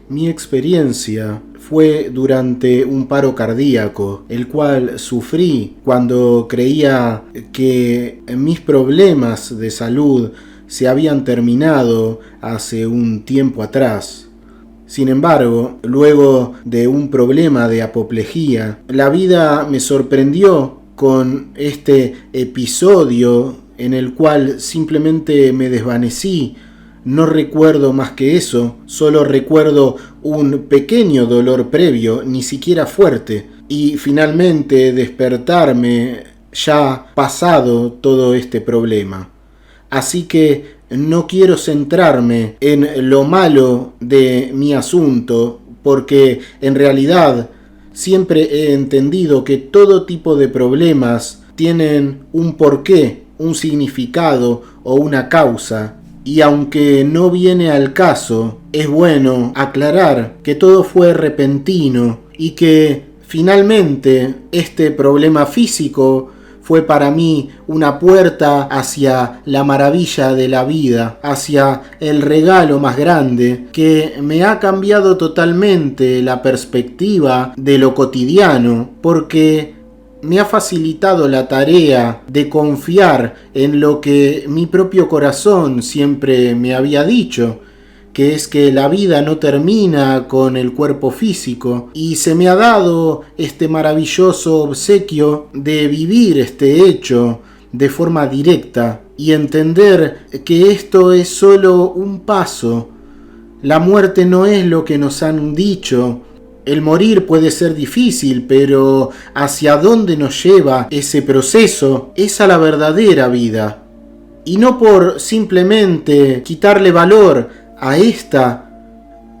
Mi experiencia fue durante un paro cardíaco, el cual sufrí cuando creía que mis problemas de salud se habían terminado hace un tiempo atrás. Sin embargo, luego de un problema de apoplejía, la vida me sorprendió con este episodio en el cual simplemente me desvanecí. No recuerdo más que eso, solo recuerdo un pequeño dolor previo, ni siquiera fuerte, y finalmente despertarme ya pasado todo este problema. Así que no quiero centrarme en lo malo de mi asunto, porque en realidad siempre he entendido que todo tipo de problemas tienen un porqué, un significado o una causa. Y aunque no viene al caso, es bueno aclarar que todo fue repentino y que finalmente este problema físico fue para mí una puerta hacia la maravilla de la vida, hacia el regalo más grande que me ha cambiado totalmente la perspectiva de lo cotidiano, porque me ha facilitado la tarea de confiar en lo que mi propio corazón siempre me había dicho, que es que la vida no termina con el cuerpo físico, y se me ha dado este maravilloso obsequio de vivir este hecho de forma directa y entender que esto es solo un paso. La muerte no es lo que nos han dicho. El morir puede ser difícil, pero hacia dónde nos lleva ese proceso es a la verdadera vida. Y no por simplemente quitarle valor a esta,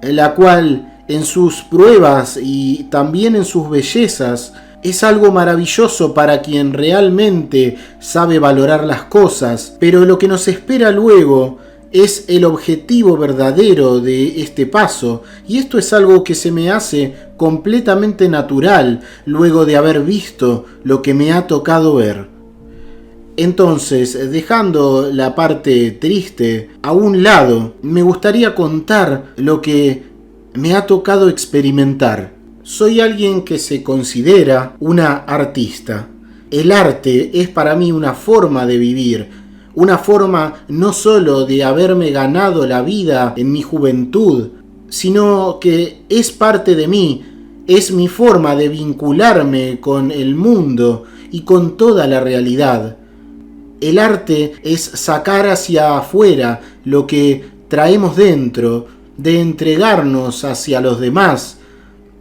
la cual en sus pruebas y también en sus bellezas es algo maravilloso para quien realmente sabe valorar las cosas, pero lo que nos espera luego es el objetivo verdadero de este paso, y esto es algo que se me hace completamente natural luego de haber visto lo que me ha tocado ver. Entonces, dejando la parte triste a un lado, me gustaría contar lo que me ha tocado experimentar. Soy alguien que se considera una artista. El arte es para mí una forma de vivir, una forma no solo de haberme ganado la vida en mi juventud, sino que es parte de mí, es mi forma de vincularme con el mundo y con toda la realidad. El arte es sacar hacia afuera lo que traemos dentro, de entregarnos hacia los demás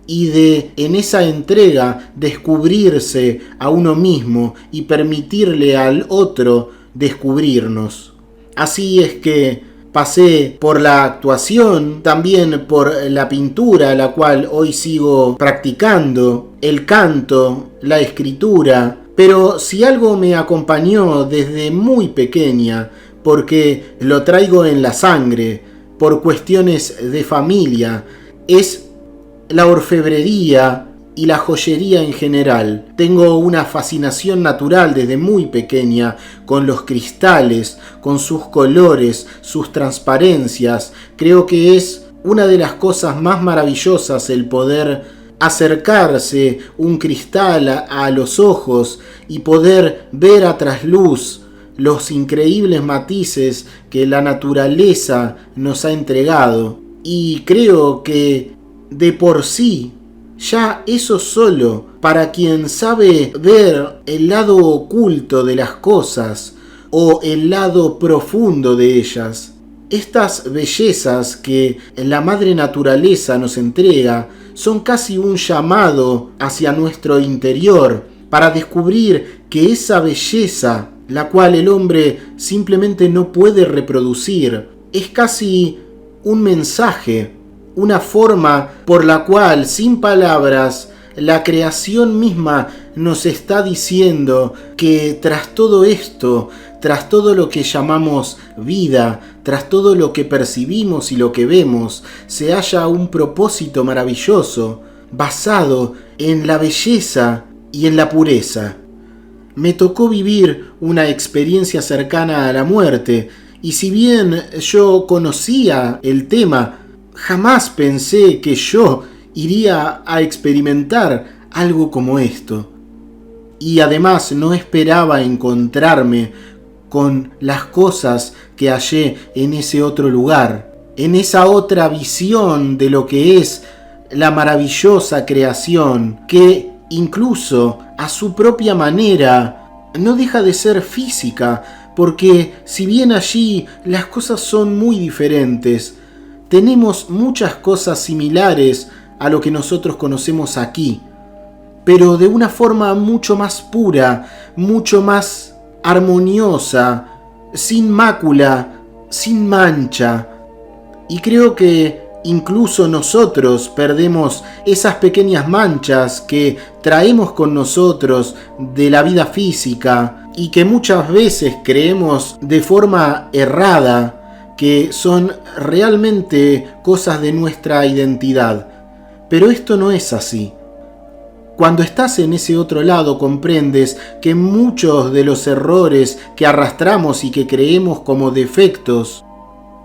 y de, en esa entrega, descubrirse a uno mismo y permitirle al otro descubrirnos. Así es que pasé por la actuación, también por la pintura, la cual hoy sigo practicando, el canto, la escritura. Pero si algo me acompañó desde muy pequeña, porque lo traigo en la sangre, por cuestiones de familia, es la orfebrería y la joyería en general. Tengo una fascinación natural desde muy pequeña con los cristales, con sus colores, sus transparencias. Creo que es una de las cosas más maravillosas el poder acercarse un cristal a los ojos y poder ver a trasluz los increíbles matices que la naturaleza nos ha entregado. Y creo que de por sí, ya eso solo, para quien sabe ver el lado oculto de las cosas o el lado profundo de ellas, estas bellezas que la madre naturaleza nos entrega son casi un llamado hacia nuestro interior para descubrir que esa belleza, la cual el hombre simplemente no puede reproducir, es casi un mensaje, una forma por la cual, sin palabras, la creación misma nos está diciendo que tras todo esto, tras todo lo que llamamos vida, tras todo lo que percibimos y lo que vemos, se halla un propósito maravilloso, basado en la belleza y en la pureza. Me tocó vivir una experiencia cercana a la muerte, y si bien yo conocía el tema, jamás pensé que yo iría a experimentar algo como esto. Y además no esperaba encontrarme con las cosas que hallé en ese otro lugar, en esa otra visión de lo que es la maravillosa creación, que incluso a su propia manera no deja de ser física, porque si bien allí las cosas son muy diferentes, tenemos muchas cosas similares a lo que nosotros conocemos aquí, pero de una forma mucho más pura, mucho más armoniosa, sin mácula, sin mancha. Y creo que incluso nosotros perdemos esas pequeñas manchas que traemos con nosotros de la vida física y que muchas veces creemos de forma errada que son realmente cosas de nuestra identidad. Pero esto no es así. Cuando estás en ese otro lado comprendes que muchos de los errores que arrastramos y que creemos como defectos,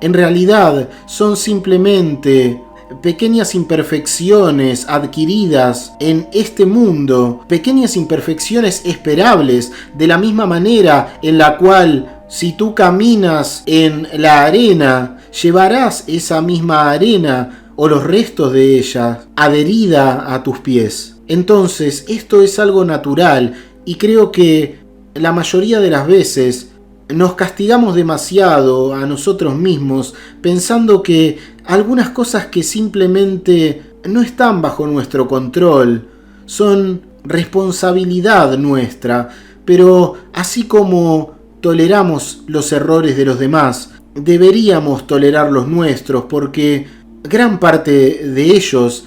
en realidad son simplemente pequeñas imperfecciones adquiridas en este mundo, pequeñas imperfecciones esperables, de la misma manera en la cual si tú caminas en la arena, llevarás esa misma arena o los restos de ella adherida a tus pies. Entonces, esto es algo natural y creo que la mayoría de las veces nos castigamos demasiado a nosotros mismos pensando que algunas cosas que simplemente no están bajo nuestro control son responsabilidad nuestra, pero así como toleramos los errores de los demás, deberíamos tolerar los nuestros porque gran parte de ellos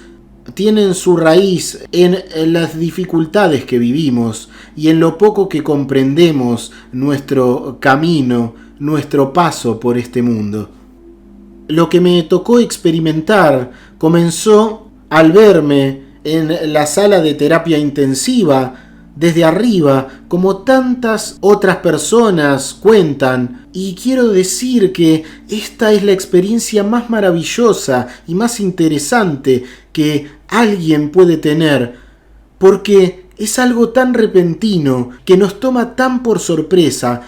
tienen su raíz en las dificultades que vivimos y en lo poco que comprendemos nuestro camino, nuestro paso por este mundo. Lo que me tocó experimentar comenzó al verme en la sala de terapia intensiva desde arriba, como tantas otras personas cuentan, y quiero decir que esta es la experiencia más maravillosa y más interesante que alguien puede tener, porque es algo tan repentino que nos toma tan por sorpresa,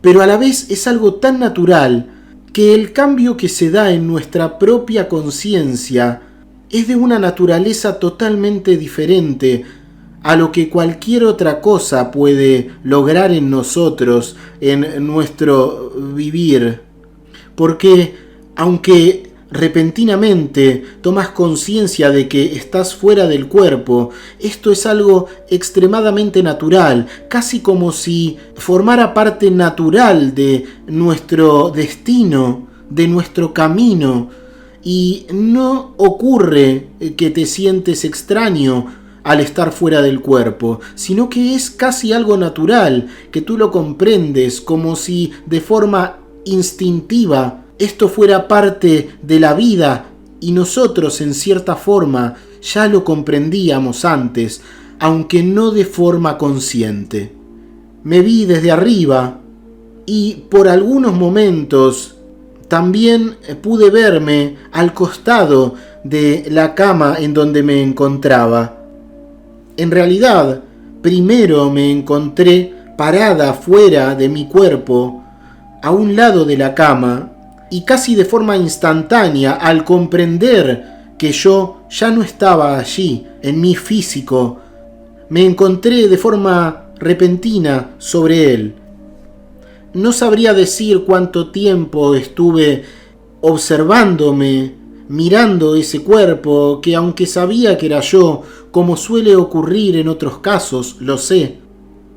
pero a la vez es algo tan natural que el cambio que se da en nuestra propia conciencia es de una naturaleza totalmente diferente a lo que cualquier otra cosa puede lograr en nosotros, en nuestro vivir. Porque aunque repentinamente tomas conciencia de que estás fuera del cuerpo, esto es algo extremadamente natural, casi como si formara parte natural de nuestro destino, de nuestro camino, y no ocurre que te sientes extraño al estar fuera del cuerpo, sino que es casi algo natural, que tú lo comprendes como si de forma instintiva esto fuera parte de la vida y nosotros en cierta forma ya lo comprendíamos antes, aunque no de forma consciente. Me vi desde arriba y por algunos momentos también pude verme al costado de la cama en donde me encontraba. En realidad, primero me encontré parada fuera de mi cuerpo, a un lado de la cama, y casi de forma instantánea, al comprender que yo ya no estaba allí, en mi físico, me encontré de forma repentina sobre él. No sabría decir cuánto tiempo estuve observándome, mirando ese cuerpo que, aunque sabía que era yo, como suele ocurrir en otros casos, lo sé,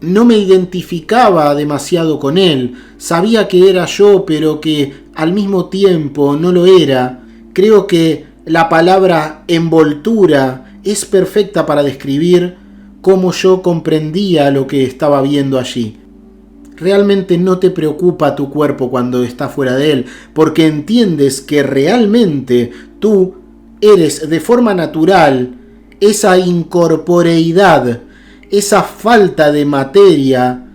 no me identificaba demasiado con él. Sabía que era yo, pero que al mismo tiempo no lo era. Creo que la palabra envoltura es perfecta para describir cómo yo comprendía lo que estaba viendo allí. Realmente no te preocupa tu cuerpo cuando está fuera de él, porque entiendes que realmente tú eres de forma natural esa incorporeidad, esa falta de materia.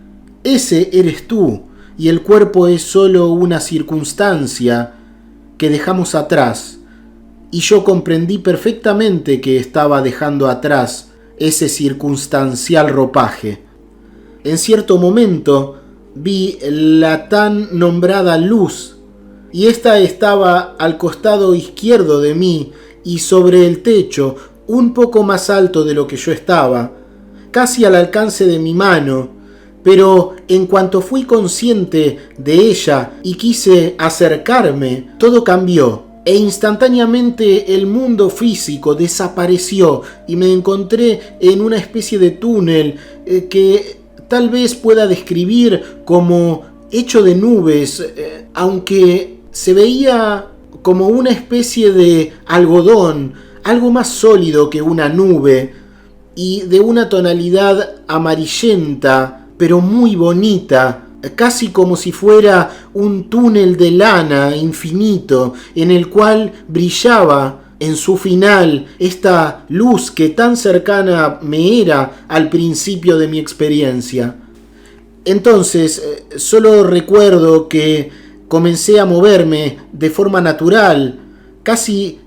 Ese eres tú, y el cuerpo es solo una circunstancia que dejamos atrás. y yo comprendí perfectamente que estaba dejando atrás ese circunstancial ropaje. En cierto momento vi la tan nombrada luz, y ésta estaba al costado izquierdo de mí y sobre el techo, un poco más alto de lo que yo estaba, casi al alcance de mi mano, pero en cuanto fui consciente de ella y quise acercarme, todo cambió. E instantáneamente el mundo físico desapareció y me encontré en una especie de túnel que tal vez pueda describir como hecho de nubes, aunque se veía como una especie de algodón, algo más sólido que una nube y de una tonalidad amarillenta, pero muy bonita, casi como si fuera un túnel de lana infinito en el cual brillaba en su final esta luz que tan cercana me era al principio de mi experiencia. Entonces, solo recuerdo que comencé a moverme de forma natural, casi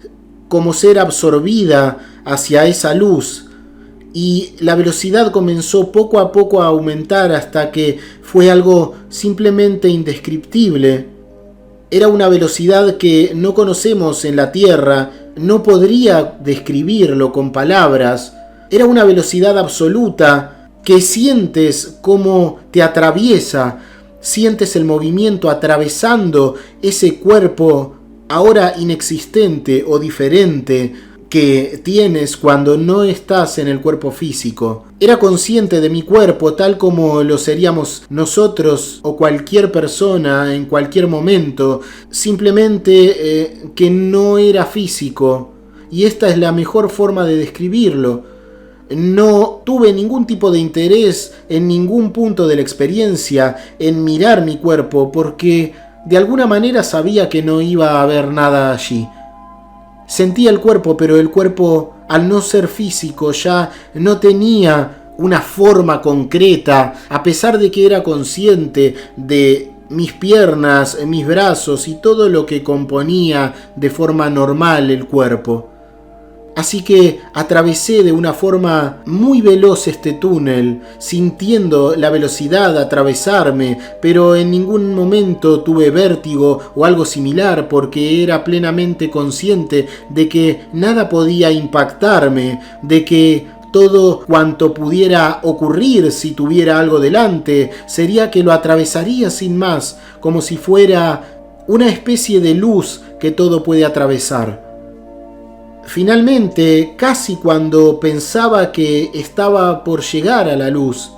como ser absorbida hacia esa luz, y la velocidad comenzó poco a poco a aumentar hasta que fue algo simplemente indescriptible. Era una velocidad que no conocemos en la Tierra, no podría describirlo con palabras. Era una velocidad absoluta que sientes como te atraviesa, sientes el movimiento atravesando ese cuerpo ahora inexistente o diferente que tienes cuando no estás en el cuerpo físico. Era consciente de mi cuerpo tal como lo seríamos nosotros o cualquier persona en cualquier momento, simplemente que no era físico, y esta es la mejor forma de describirlo. No tuve ningún tipo de interés en ningún punto de la experiencia en mirar mi cuerpo porque de alguna manera sabía que no iba a haber nada allí. Sentía el cuerpo, pero el cuerpo, al no ser físico, ya no tenía una forma concreta, a pesar de que era consciente de mis piernas, mis brazos y todo lo que componía de forma normal el cuerpo. Así que atravesé de una forma muy veloz este túnel, sintiendo la velocidad atravesarme, pero en ningún momento tuve vértigo o algo similar porque era plenamente consciente de que nada podía impactarme, de que todo cuanto pudiera ocurrir si tuviera algo delante sería que lo atravesaría sin más, como si fuera una especie de luz que todo puede atravesar. Finalmente, casi cuando pensaba que estaba por llegar a la luz,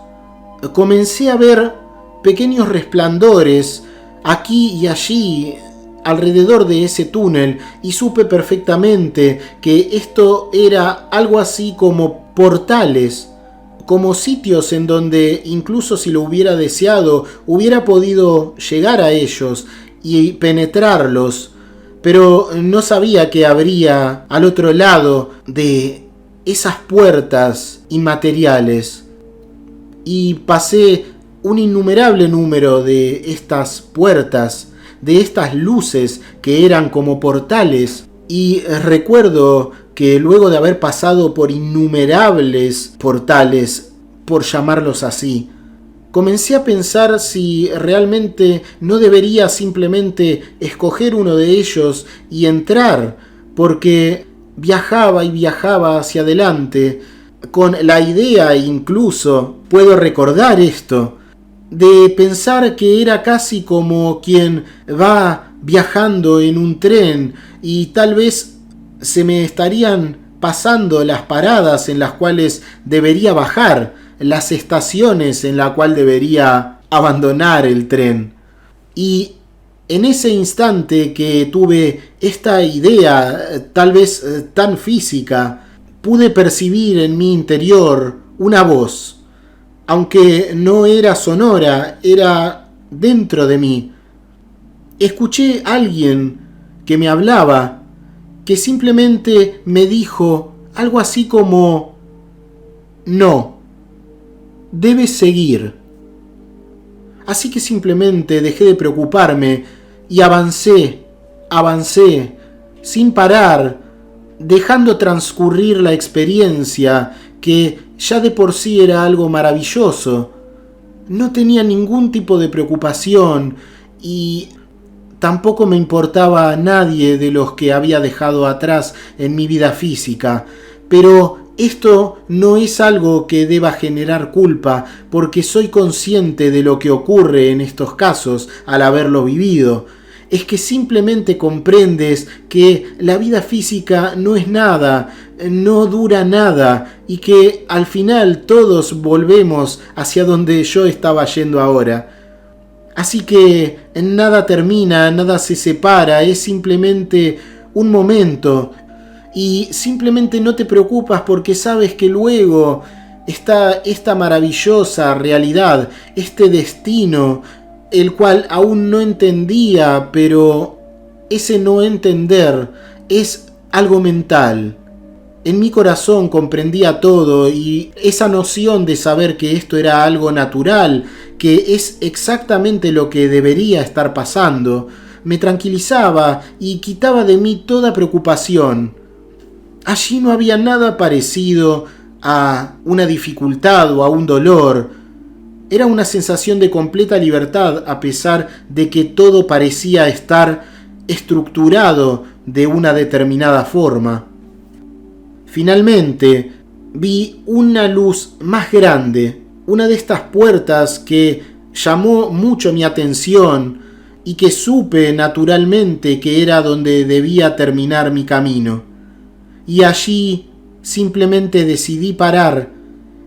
comencé a ver pequeños resplandores aquí y allí alrededor de ese túnel y supe perfectamente que esto era algo así como portales, como sitios en donde incluso si lo hubiera deseado hubiera podido llegar a ellos y penetrarlos. Pero no sabía que habría al otro lado de esas puertas inmateriales. Y pasé un innumerable número de estas puertas, de estas luces que eran como portales. Y recuerdo que luego de haber pasado por innumerables portales, por llamarlos así, comencé a pensar si realmente no debería simplemente escoger uno de ellos y entrar, porque viajaba y viajaba hacia adelante, con la idea, incluso puedo recordar esto, de pensar que era casi como quien va viajando en un tren y tal vez se me estarían pasando las paradas en las cuales debería bajar, las estaciones en la cual debería abandonar el tren. Y en ese instante que tuve esta idea, tal vez tan física, pude percibir en mi interior una voz, aunque no era sonora, era dentro de mí. Escuché a alguien que me hablaba, que simplemente me dijo algo así como: no. Debes seguir. Así que simplemente dejé de preocuparme y avancé, sin parar, dejando transcurrir la experiencia, que ya de por sí era algo maravilloso. No tenía ningún tipo de preocupación y tampoco me importaba a nadie de los que había dejado atrás en mi vida física, pero esto no es algo que deba generar culpa, porque soy consciente de lo que ocurre en estos casos al haberlo vivido. Es que simplemente comprendes que la vida física no es nada, no dura nada, y que al final todos volvemos hacia donde yo estaba yendo ahora. Así que nada termina, nada se separa, es simplemente un momento. Y simplemente no te preocupas porque sabes que luego está esta maravillosa realidad, este destino, el cual aún no entendía, pero ese no entender es algo mental. En mi corazón comprendía todo y esa noción de saber que esto era algo natural, que es exactamente lo que debería estar pasando, me tranquilizaba y quitaba de mí toda preocupación. Allí no había nada parecido a una dificultad o a un dolor. Era una sensación de completa libertad a pesar de que todo parecía estar estructurado de una determinada forma. Finalmente vi una luz más grande, una de estas puertas que llamó mucho mi atención y que supe naturalmente que era donde debía terminar mi camino. Y allí simplemente decidí parar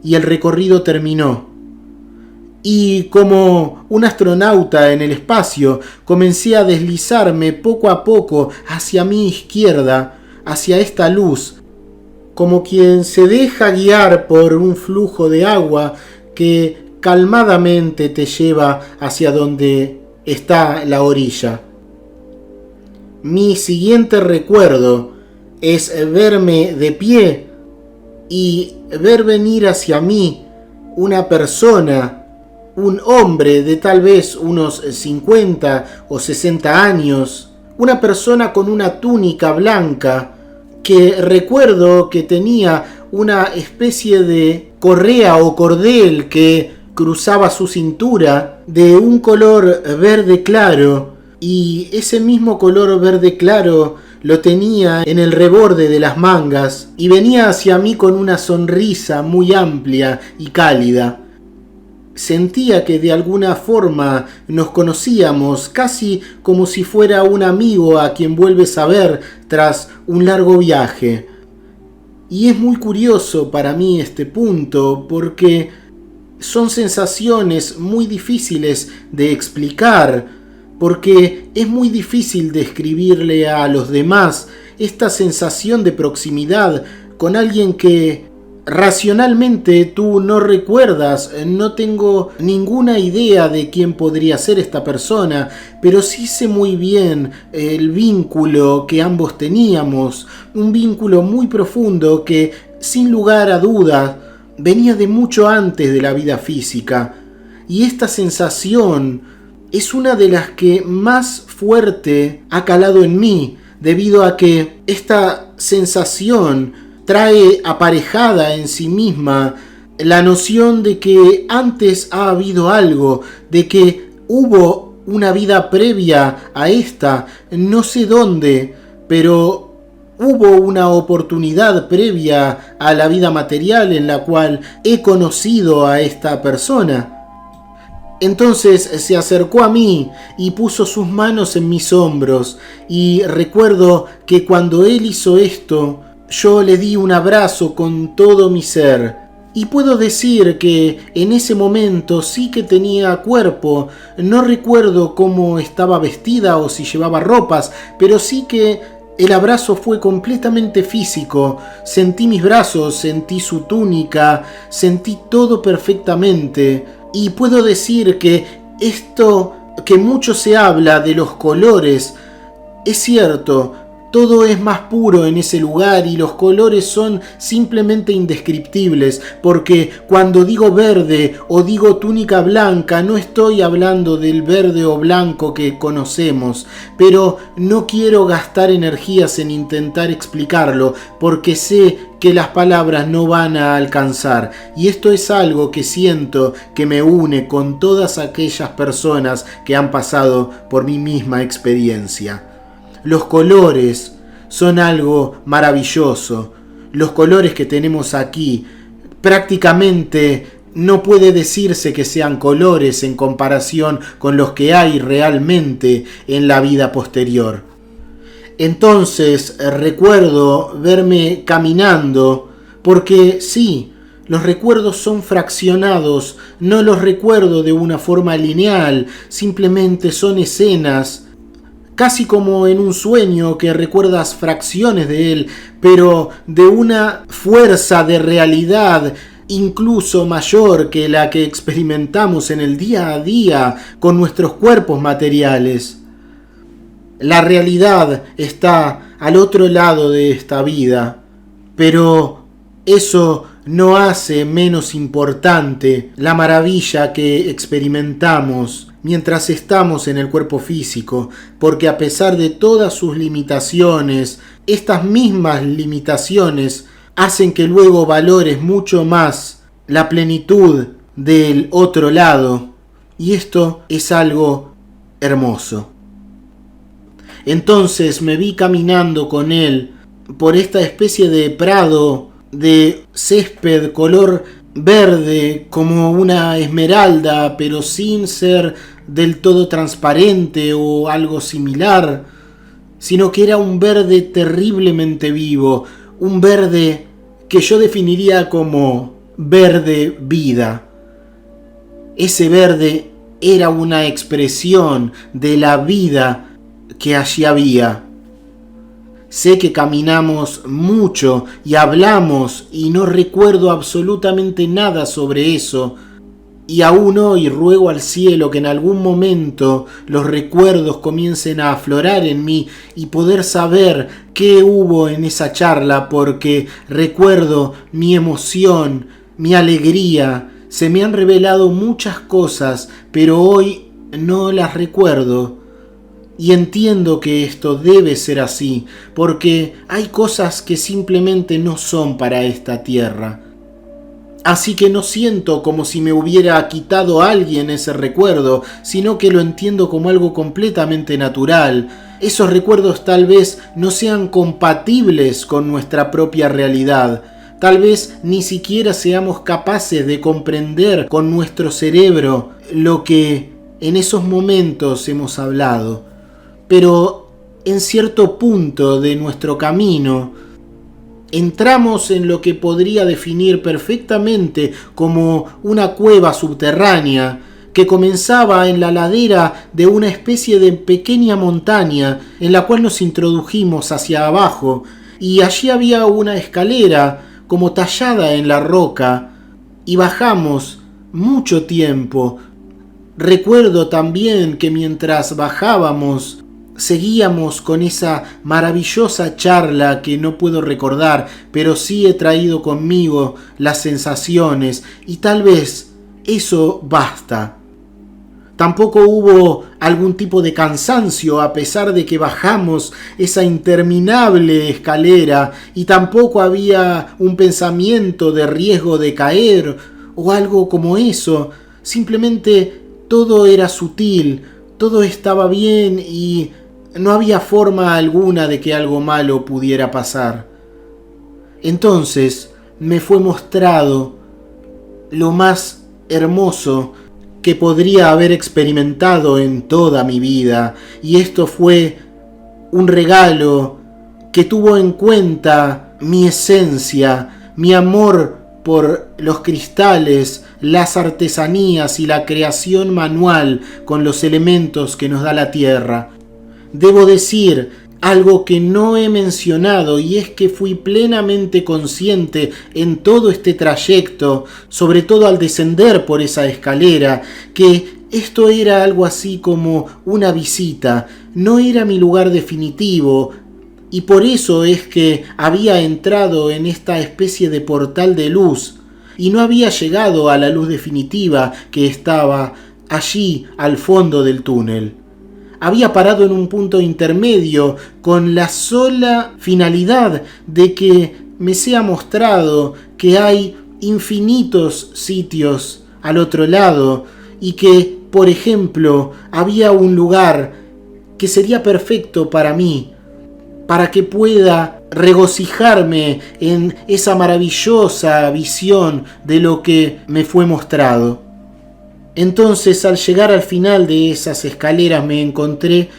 y el recorrido terminó. Y como un astronauta en el espacio, comencé a deslizarme poco a poco hacia mi izquierda, hacia esta luz, como quien se deja guiar por un flujo de agua que calmadamente te lleva hacia donde está la orilla. Mi siguiente recuerdo es verme de pie y ver venir hacia mí una persona, un hombre de tal vez unos 50 o 60 años, una persona con una túnica blanca, que recuerdo que tenía una especie de correa o cordel que cruzaba su cintura de un color verde claro, y ese mismo color verde claro lo tenía en el reborde de las mangas y venía hacia mí con una sonrisa muy amplia y cálida. Sentía que de alguna forma nos conocíamos, casi como si fuera un amigo a quien vuelves a ver tras un largo viaje. Y es muy curioso para mí este punto, porque son sensaciones muy difíciles de explicar, porque es muy difícil describirle a los demás esta sensación de proximidad con alguien que racionalmente tú no recuerdas. No tengo ninguna idea de quién podría ser esta persona, pero sí sé muy bien el vínculo que ambos teníamos, un vínculo muy profundo que, sin lugar a dudas, venía de mucho antes de la vida física. Y esta sensación es una de las que más fuerte ha calado en mí, debido a que esta sensación trae aparejada en sí misma la noción de que antes ha habido algo, de que hubo una vida previa a esta, no sé dónde, pero hubo una oportunidad previa a la vida material en la cual he conocido a esta persona. Entonces se acercó a mí y puso sus manos en mis hombros, y recuerdo que cuando él hizo esto, yo le di un abrazo con todo mi ser, y puedo decir que en ese momento sí que tenía cuerpo. No recuerdo cómo estaba vestida o si llevaba ropas, pero sí que el abrazo fue completamente físico. Sentí mis brazos, sentí su túnica, sentí todo perfectamente. Y puedo decir que esto que mucho se habla de los colores, es cierto. todo es más puro en ese lugar y los colores son simplemente indescriptibles, porque cuando digo verde o digo túnica blanca no estoy hablando del verde o blanco que conocemos, pero no quiero gastar energías en intentar explicarlo porque sé que las palabras no van a alcanzar, y esto es algo que siento que me une con todas aquellas personas que han pasado por mi misma experiencia. Los colores son algo maravilloso. Los colores que tenemos aquí prácticamente no puede decirse que sean colores en comparación con los que hay realmente en la vida posterior. Entonces recuerdo verme caminando, porque sí, los recuerdos son fraccionados, no los recuerdo de una forma lineal, simplemente son escenas, casi como en un sueño que recuerdas fracciones de él, pero de una fuerza de realidad incluso mayor que la que experimentamos en el día a día con nuestros cuerpos materiales. La realidad está al otro lado de esta vida, pero eso no hace menos importante la maravilla que experimentamos mientras estamos en el cuerpo físico, porque a pesar de todas sus limitaciones, estas mismas limitaciones hacen que luego valores mucho más la plenitud del otro lado, y esto es algo hermoso. Entonces me vi caminando con él por esta especie de prado de césped color verde como una esmeralda, pero sin ser del todo transparente o algo similar, sino que era un verde terriblemente vivo, un verde que yo definiría como verde vida. Ese verde era una expresión de la vida que allí había. Sé que caminamos mucho y hablamos y no recuerdo absolutamente nada sobre eso, y aún hoy ruego al cielo que en algún momento los recuerdos comiencen a aflorar en mí y poder saber qué hubo en esa charla, porque recuerdo mi emoción, mi alegría. Se me han revelado muchas cosas, pero hoy no las recuerdo. Y entiendo que esto debe ser así, porque hay cosas que simplemente no son para esta tierra. Así que no siento como si me hubiera quitado a alguien ese recuerdo, sino que lo entiendo como algo completamente natural. Esos recuerdos tal vez no sean compatibles con nuestra propia realidad. Tal vez ni siquiera seamos capaces de comprender con nuestro cerebro lo que en esos momentos hemos hablado. Pero en cierto punto de nuestro camino entramos en lo que podría definir perfectamente como una cueva subterránea que comenzaba en la ladera de una especie de pequeña montaña en la cual nos introdujimos hacia abajo, y allí había una escalera como tallada en la roca y bajamos mucho tiempo. Recuerdo también que mientras bajábamos seguíamos con esa maravillosa charla que no puedo recordar, pero sí he traído conmigo las sensaciones, y tal vez eso basta. Tampoco hubo algún tipo de cansancio a pesar de que bajamos esa interminable escalera, y tampoco había un pensamiento de riesgo de caer o algo como eso. Simplemente todo era sutil, todo estaba bien y no había forma alguna de que algo malo pudiera pasar. Entonces me fue mostrado lo más hermoso que podría haber experimentado en toda mi vida, y esto fue un regalo que tuvo en cuenta mi esencia, mi amor por los cristales, las artesanías y la creación manual con los elementos que nos da la tierra. Debo decir algo que no he mencionado, y es que fui plenamente consciente en todo este trayecto, sobre todo al descender por esa escalera, que esto era algo así como una visita, no era mi lugar definitivo, y por eso es que había entrado en esta especie de portal de luz y no había llegado a la luz definitiva que estaba allí al fondo del túnel. Había parado en un punto intermedio con la sola finalidad de que me sea mostrado que hay infinitos sitios al otro lado y que, por ejemplo, había un lugar que sería perfecto para mí, para que pueda regocijarme en esa maravillosa visión de lo que me fue mostrado. Entonces, al llegar al final de esas escaleras, me encontré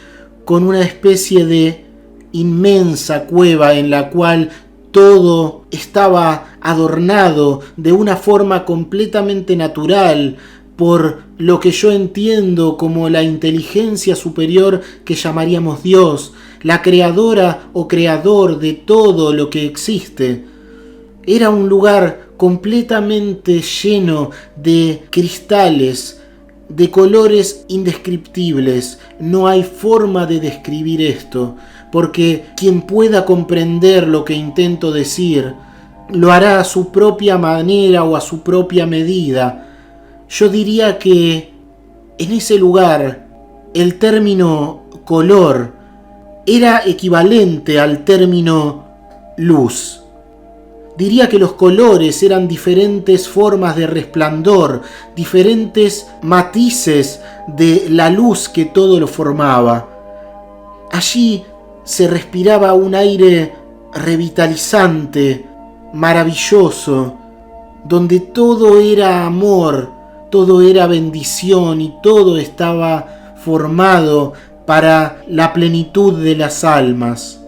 con una especie de inmensa cueva en la cual todo estaba adornado de una forma completamente natural por lo que yo entiendo como la inteligencia superior que llamaríamos Dios, la creadora o creador de todo lo que existe. Era un lugar completamente lleno de cristales, de colores indescriptibles. No hay forma de describir esto, porque quien pueda comprender lo que intento decir, lo hará a su propia manera o a su propia medida. Yo diría que en ese lugar el término color era equivalente al término luz. Diría que los colores eran diferentes formas de resplandor, diferentes matices de la luz que todo lo formaba. Allí se respiraba un aire revitalizante, maravilloso, donde todo era amor, todo era bendición y todo estaba formado para la plenitud de las almas.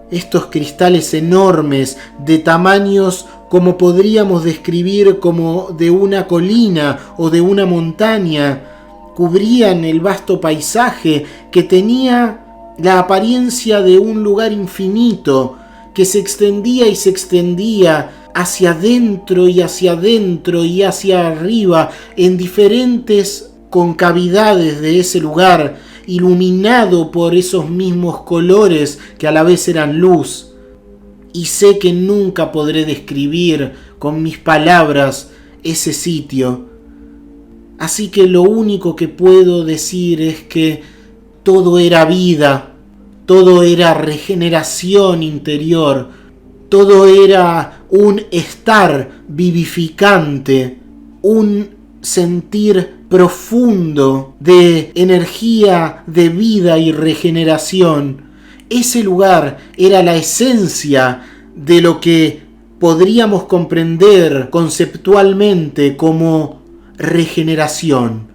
Estos cristales enormes, de tamaños como podríamos describir como de una colina o de una montaña, cubrían el vasto paisaje que tenía la apariencia de un lugar infinito que se extendía y se extendía hacia adentro y hacia adentro y hacia arriba en diferentes concavidades de ese lugar, iluminado por esos mismos colores que a la vez eran luz. Y sé que nunca podré describir con mis palabras ese sitio. Así que lo único que puedo decir es que todo era vida, todo era regeneración interior, todo era un estar vivificante, un sentir profundo de energía, de vida y regeneración. Ese lugar era la esencia de lo que podríamos comprender conceptualmente como regeneración.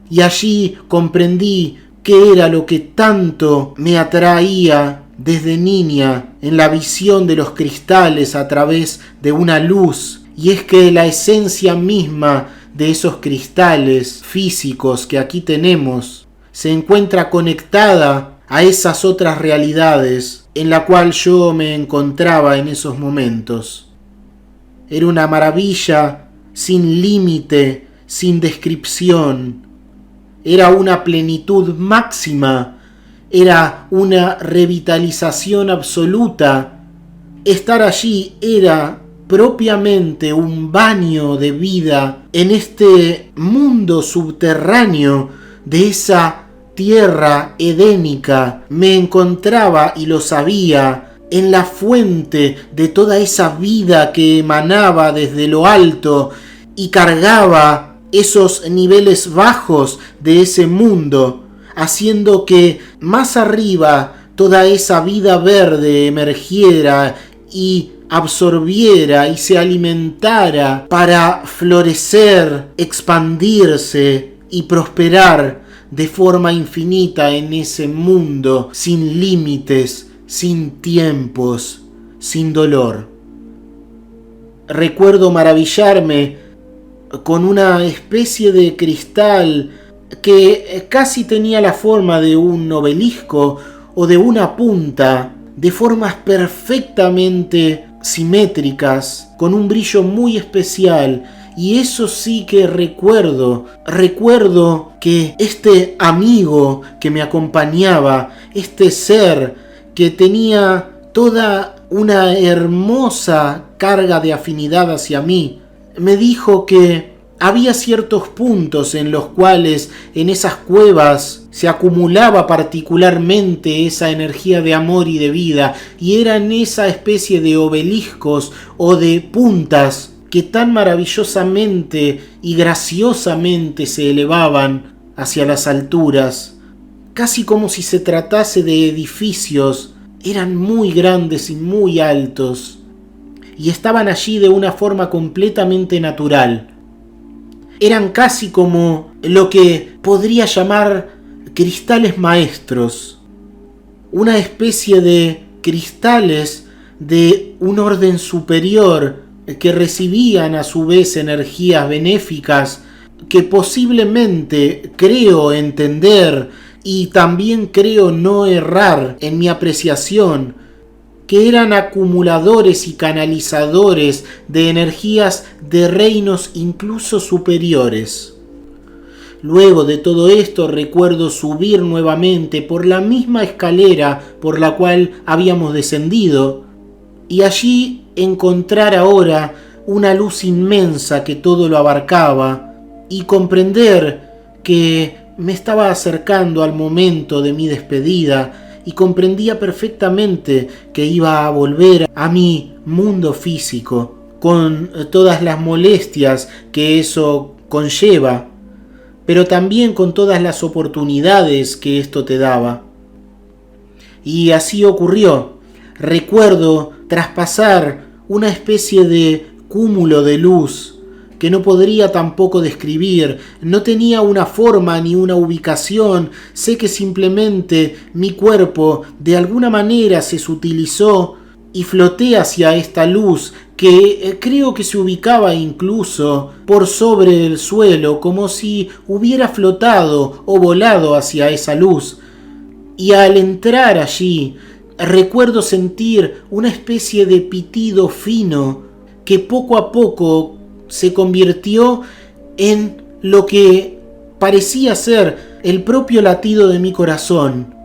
Y allí comprendí qué era lo que tanto me atraía desde niña en la visión de los cristales a través de una luz, y es que la esencia misma de esos cristales físicos que aquí tenemos se encuentra conectada a esas otras realidades en la cual yo me encontraba en esos momentos. Era una maravilla sin límite, sin descripción. Era una plenitud máxima, era una revitalización absoluta. Estar allí era propiamente un baño de vida en este mundo subterráneo de esa tierra edénica. Me encontraba, y lo sabía, en la fuente de toda esa vida que emanaba desde lo alto y cargaba esos niveles bajos de ese mundo, haciendo que más arriba toda esa vida verde emergiera y absorbiera y se alimentara para florecer, expandirse y prosperar de forma infinita en ese mundo sin límites, sin tiempos, sin dolor. Recuerdo maravillarme con una especie de cristal que casi tenía la forma de un obelisco o de una punta, de formas perfectamente simétricas, con un brillo muy especial. Y eso sí que recuerdo que este amigo que me acompañaba, este ser que tenía toda una hermosa carga de afinidad hacia mí, me dijo que había ciertos puntos en los cuales en esas cuevas se acumulaba particularmente esa energía de amor y de vida, y eran esa especie de obeliscos o de puntas que tan maravillosamente y graciosamente se elevaban hacia las alturas, casi como si se tratase de edificios. Eran muy grandes y muy altos, y estaban allí de una forma completamente natural. Eran casi como lo que podría llamar cristales maestros, una especie de cristales de un orden superior que recibían a su vez energías benéficas que posiblemente creo entender y también creo no errar en mi apreciación, que eran acumuladores y canalizadores de energías de reinos incluso superiores. Luego de todo esto recuerdo subir nuevamente por la misma escalera por la cual habíamos descendido y allí encontrar ahora una luz inmensa que todo lo abarcaba y comprender que me estaba acercando al momento de mi despedida y comprendía perfectamente que iba a volver a mi mundo físico con todas las molestias que eso conlleva, pero también con todas las oportunidades que esto te daba. Y así ocurrió. Recuerdo traspasar una especie de cúmulo de luz que no podría tampoco describir, no tenía una forma ni una ubicación, sé que simplemente mi cuerpo de alguna manera se sutilizó y floté hacia esta luz que creo que se ubicaba incluso por sobre el suelo, como si hubiera flotado o volado hacia esa luz. Y al entrar allí, recuerdo sentir una especie de pitido fino que poco a poco se convirtió en lo que parecía ser el propio latido de mi corazón,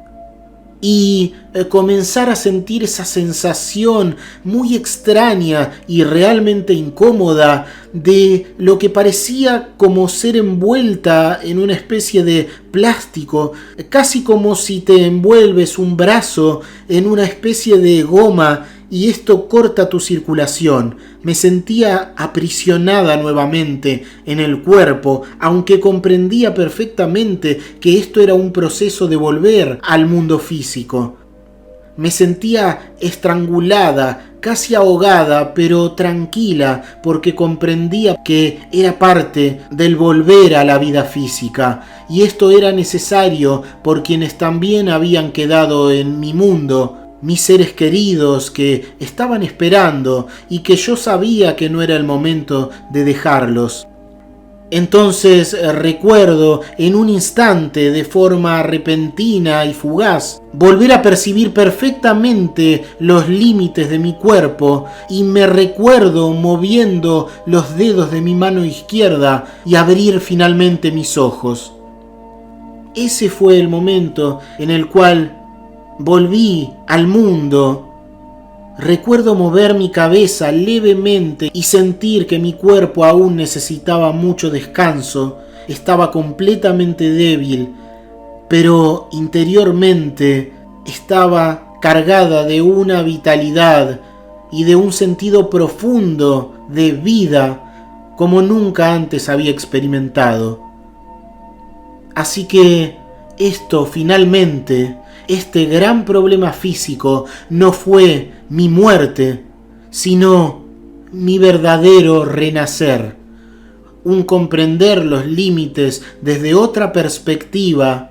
y comenzar a sentir esa sensación muy extraña y realmente incómoda de lo que parecía como ser envuelta en una especie de plástico, casi como si te envuelves un brazo en una especie de goma y esto corta tu circulación. Me sentía aprisionada nuevamente en el cuerpo, aunque comprendía perfectamente que esto era un proceso de volver al mundo físico. Me sentía estrangulada, casi ahogada, pero tranquila, porque comprendía que era parte del volver a la vida física, y esto era necesario por quienes también habían quedado en mi mundo, mis seres queridos que estaban esperando y que yo sabía que no era el momento de dejarlos. Entonces recuerdo en un instante, de forma repentina y fugaz, volver a percibir perfectamente los límites de mi cuerpo, y me recuerdo moviendo los dedos de mi mano izquierda y abrir finalmente mis ojos. Ese fue el momento en el cual volví al mundo. Recuerdo mover mi cabeza levemente y sentir que mi cuerpo aún necesitaba mucho descanso. Estaba completamente débil, pero interiormente estaba cargada de una vitalidad y de un sentido profundo de vida como nunca antes había experimentado. Así que esto finalmente, este gran problema físico, no fue mi muerte, sino mi verdadero renacer. Un comprender los límites desde otra perspectiva,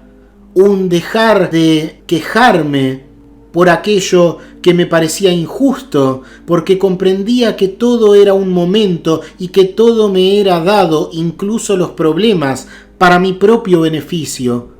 un dejar de quejarme por aquello que me parecía injusto, porque comprendía que todo era un momento y que todo me era dado, incluso los problemas, para mi propio beneficio.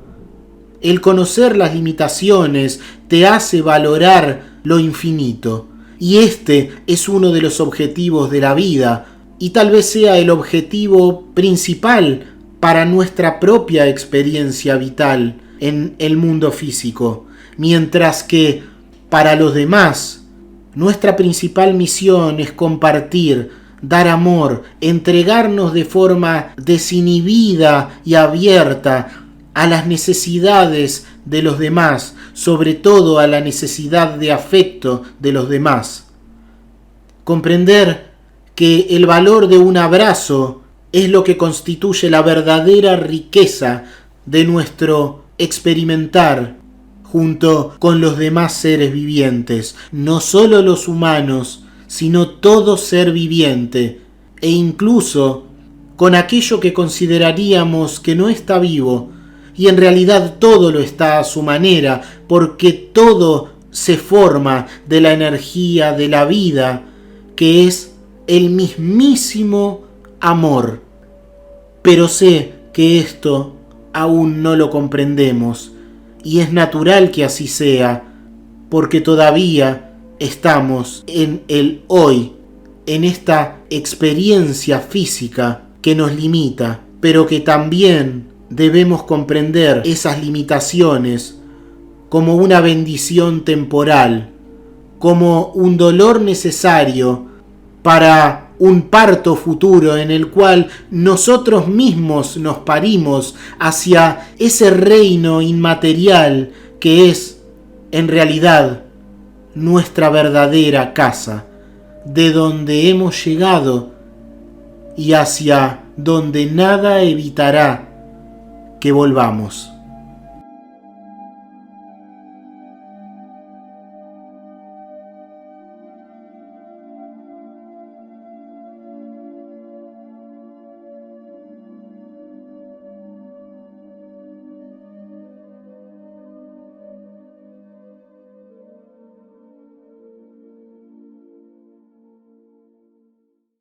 El conocer las limitaciones te hace valorar lo infinito, y este es uno de los objetivos de la vida, y tal vez sea el objetivo principal para nuestra propia experiencia vital en el mundo físico, mientras que para los demás, nuestra principal misión es compartir, dar amor, entregarnos de forma desinhibida y abierta a las necesidades de los demás, sobre todo a la necesidad de afecto de los demás. Comprender que el valor de un abrazo es lo que constituye la verdadera riqueza de nuestro experimentar junto con los demás seres vivientes, no solo los humanos, sino todo ser viviente, e incluso con aquello que consideraríamos que no está vivo, y en realidad todo lo está a su manera, porque todo se forma de la energía de la vida, que es el mismísimo amor. Pero sé que esto aún no lo comprendemos, y es natural que así sea, porque todavía estamos en el hoy, en esta experiencia física que nos limita, pero que también debemos comprender esas limitaciones como una bendición temporal, como un dolor necesario para un parto futuro en el cual nosotros mismos nos parimos hacia ese reino inmaterial que es, en realidad, nuestra verdadera casa, de donde hemos llegado y hacia donde nada evitará que volvamos.